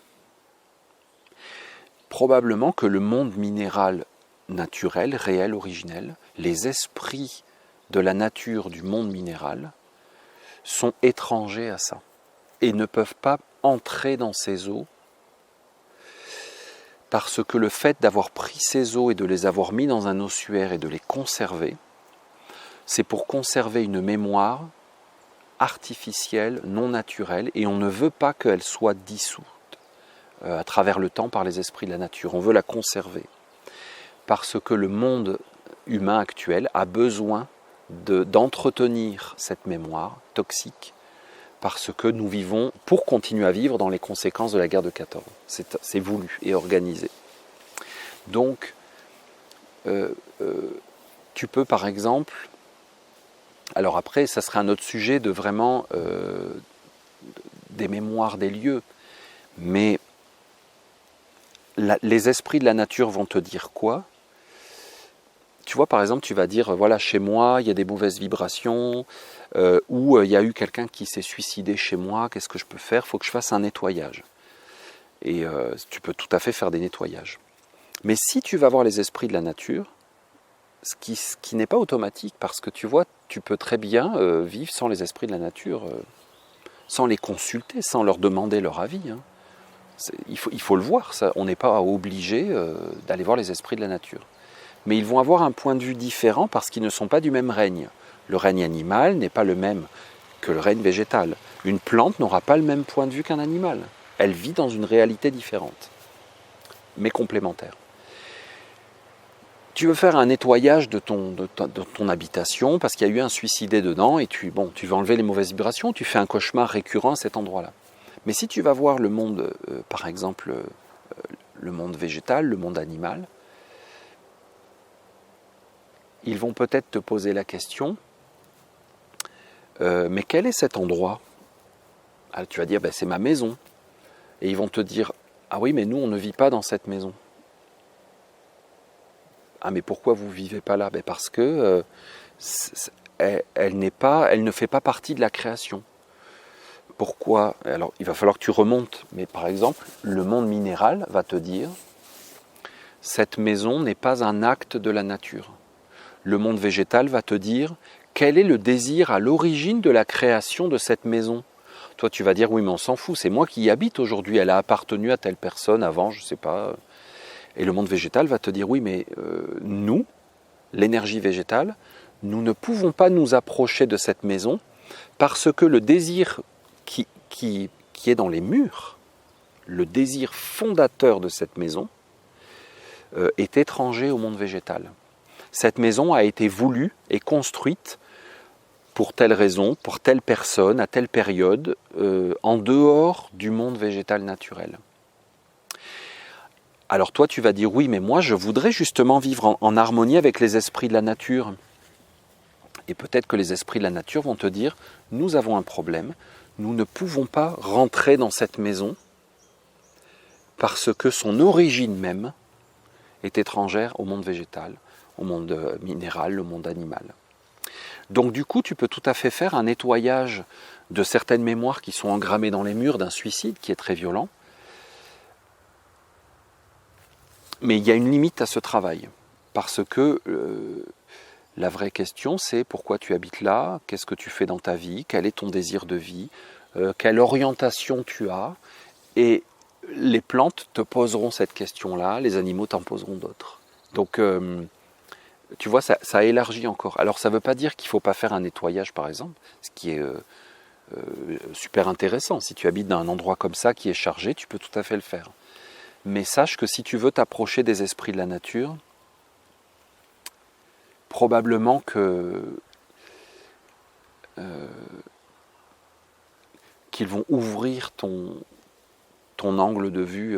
Probablement que le monde minéral naturel, réel, originel, les esprits de la nature du monde minéral sont étrangers à ça et ne peuvent pas entrer dans ces eaux parce que le fait d'avoir pris ces os et de les avoir mis dans un ossuaire et de les conserver, c'est pour conserver une mémoire artificielle, non naturelle, et on ne veut pas qu'elle soit dissoute à travers le temps par les esprits de la nature. On veut la conserver, parce que le monde humain actuel a besoin d'entretenir cette mémoire toxique, parce que nous vivons, pour continuer à vivre, dans les conséquences de la guerre de 14. C'est voulu et organisé. Donc, tu peux par exemple, alors après, ça serait un autre sujet de vraiment des mémoires des lieux, mais les esprits de la nature vont te dire quoi? Tu vois, par exemple, tu vas dire, voilà, chez moi, il y a des mauvaises vibrations, ou il y a eu quelqu'un qui s'est suicidé chez moi, qu'est-ce que je peux faire? Il faut que je fasse un nettoyage. Et tu peux tout à fait faire des nettoyages. Mais si tu vas voir les esprits de la nature, ce qui n'est pas automatique, parce que tu vois, tu peux très bien vivre sans les esprits de la nature, sans les consulter, sans leur demander leur avis. Hein. Il faut le voir, ça. On n'est pas obligé d'aller voir les esprits de la nature. Mais ils vont avoir un point de vue différent parce qu'ils ne sont pas du même règne. Le règne animal n'est pas le même que le règne végétal. Une plante n'aura pas le même point de vue qu'un animal. Elle vit dans une réalité différente, mais complémentaire. Tu veux faire un nettoyage de ton habitation parce qu'il y a eu un suicidé dedans et tu veux enlever les mauvaises vibrations, tu fais un cauchemar récurrent à cet endroit-là. Mais si tu vas voir le monde, par exemple, le monde végétal, le monde animal, ils vont peut-être te poser la question, mais quel est cet endroit? Alors, tu vas dire, c'est ma maison. Et ils vont te dire, ah oui, mais nous, on ne vit pas dans cette maison. Ah, mais pourquoi vous ne vivez pas là? Parce que elle ne fait pas partie de la création. Pourquoi? Alors, il va falloir que tu remontes. Mais par exemple, le monde minéral va te dire, cette maison n'est pas un acte de la nature. Le monde végétal va te dire, quel est le désir à l'origine de la création de cette maison? Toi, tu vas dire, oui, mais on s'en fout, c'est moi qui y habite aujourd'hui, elle a appartenu à telle personne avant, je ne sais pas. Et le monde végétal va te dire, oui, mais nous, l'énergie végétale, nous ne pouvons pas nous approcher de cette maison parce que le désir qui est dans les murs, le désir fondateur de cette maison, est étranger au monde végétal. Cette maison a été voulue et construite pour telle raison, pour telle personne, à telle période, en dehors du monde végétal naturel. Alors toi, tu vas dire, oui, mais moi, je voudrais justement vivre en harmonie avec les esprits de la nature. Et peut-être que les esprits de la nature vont te dire, nous avons un problème, nous ne pouvons pas rentrer dans cette maison parce que son origine même est étrangère au monde végétal, au monde minéral, le monde animal. Donc du coup, tu peux tout à fait faire un nettoyage de certaines mémoires qui sont engrammées dans les murs d'un suicide qui est très violent. Mais il y a une limite à ce travail, parce que la vraie question, c'est pourquoi tu habites là, qu'est-ce que tu fais dans ta vie, quel est ton désir de vie, quelle orientation tu as, et les plantes te poseront cette question-là, les animaux t'en poseront d'autres. Donc, tu vois, ça élargit encore. Alors, ça ne veut pas dire qu'il ne faut pas faire un nettoyage, par exemple, ce qui est super intéressant. Si tu habites dans un endroit comme ça qui est chargé, tu peux tout à fait le faire. Mais sache que si tu veux t'approcher des esprits de la nature, probablement qu'ils vont ouvrir ton angle de vue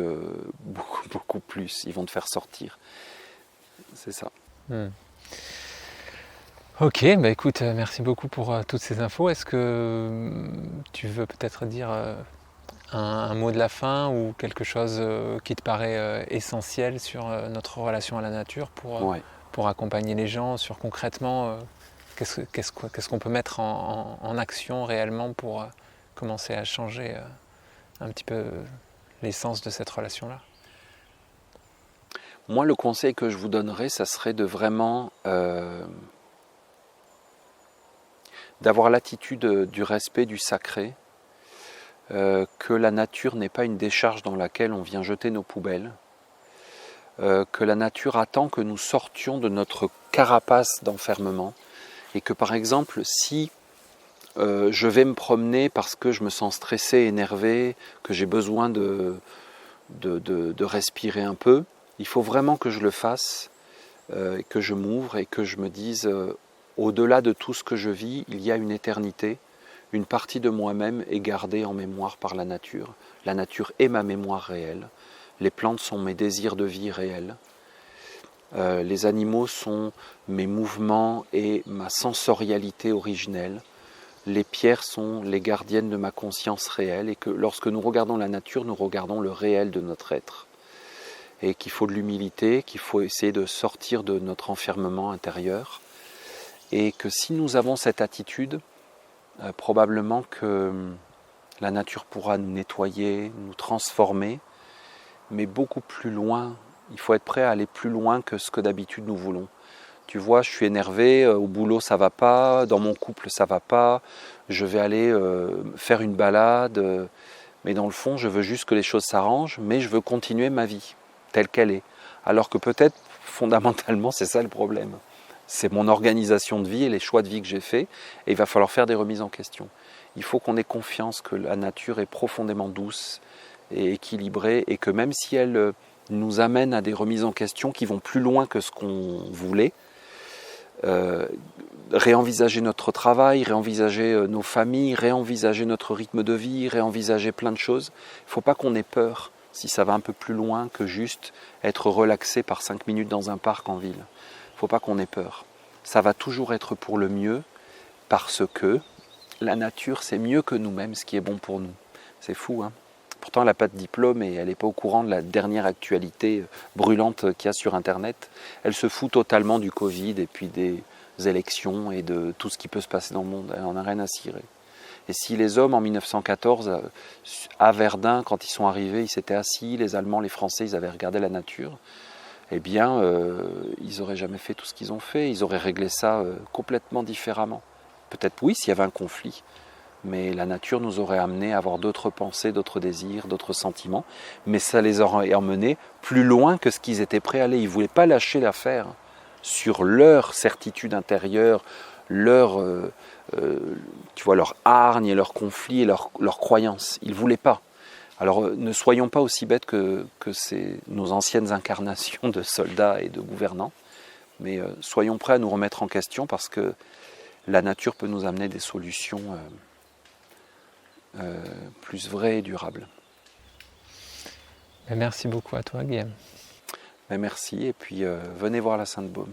beaucoup plus. Ils vont te faire sortir. C'est ça. Ok, écoute, merci beaucoup pour toutes ces infos. Est-ce que tu veux peut-être dire un mot de la fin ou quelque chose qui te paraît essentiel sur notre relation à la nature pour accompagner les gens sur concrètement qu'est-ce qu'on peut mettre en action réellement pour commencer à changer un petit peu l'essence de cette relation-là? Moi, le conseil que je vous donnerais, ça serait de vraiment d'avoir l'attitude du respect du sacré, que la nature n'est pas une décharge dans laquelle on vient jeter nos poubelles, que la nature attend que nous sortions de notre carapace d'enfermement et que par exemple si je vais me promener parce que je me sens stressé, énervé, que j'ai besoin de respirer un peu, il faut vraiment que je le fasse, que je m'ouvre et que je me dise au-delà de tout ce que je vis, il y a une éternité, une partie de moi-même est gardée en mémoire par la nature. La nature est ma mémoire réelle. Les plantes sont mes désirs de vie réels. Les animaux sont mes mouvements et ma sensorialité originelle. Les pierres sont les gardiennes de ma conscience réelle et que lorsque nous regardons la nature, nous regardons le réel de notre être. Et qu'il faut de l'humilité, qu'il faut essayer de sortir de notre enfermement intérieur. Et que si nous avons cette attitude, probablement que la nature pourra nous nettoyer, nous transformer, mais beaucoup plus loin. Il faut être prêt à aller plus loin que ce que d'habitude nous voulons. Tu vois, je suis énervé, au boulot ça va pas, dans mon couple ça va pas, je vais aller faire une balade, mais dans le fond je veux juste que les choses s'arrangent, mais je veux continuer ma vie telle qu'elle est. Alors que peut-être fondamentalement c'est ça le problème. C'est mon organisation de vie et les choix de vie que j'ai faits, et il va falloir faire des remises en question. Il faut qu'on ait confiance que la nature est profondément douce et équilibrée, et que même si elle nous amène à des remises en question qui vont plus loin que ce qu'on voulait, réenvisager notre travail, réenvisager nos familles, réenvisager notre rythme de vie, réenvisager plein de choses. Il ne faut pas qu'on ait peur si ça va un peu plus loin que juste être relaxé par 5 minutes dans un parc en ville. Il ne faut pas qu'on ait peur. Ça va toujours être pour le mieux parce que la nature, c'est mieux que nous-mêmes ce qui est bon pour nous. C'est fou, hein ? Pourtant, elle n'a pas de diplôme et elle n'est pas au courant de la dernière actualité brûlante qu'il y a sur Internet. Elle se fout totalement du Covid et puis des élections et de tout ce qui peut se passer dans le monde. Elle n'en a rien à cirer. Et si les hommes, en 1914, à Verdun, quand ils sont arrivés, ils s'étaient assis, les Allemands, les Français, ils avaient regardé la nature, eh bien, ils n'auraient jamais fait tout ce qu'ils ont fait. Ils auraient réglé ça complètement différemment. Peut-être oui, s'il y avait un conflit. Mais la nature nous aurait amené à avoir d'autres pensées, d'autres désirs, d'autres sentiments. Mais ça les aurait emmenés plus loin que ce qu'ils étaient prêts à aller. Ils ne voulaient pas lâcher l'affaire sur leur certitude intérieure, leur, tu vois, leur hargne et leur conflit et leur croyance. Ils ne voulaient pas. Alors ne soyons pas aussi bêtes que nos anciennes incarnations de soldats et de gouvernants, mais soyons prêts à nous remettre en question parce que la nature peut nous amener des solutions plus vraies et durables. Merci beaucoup à toi, Guillaume. Merci, et puis venez voir la Sainte-Baume.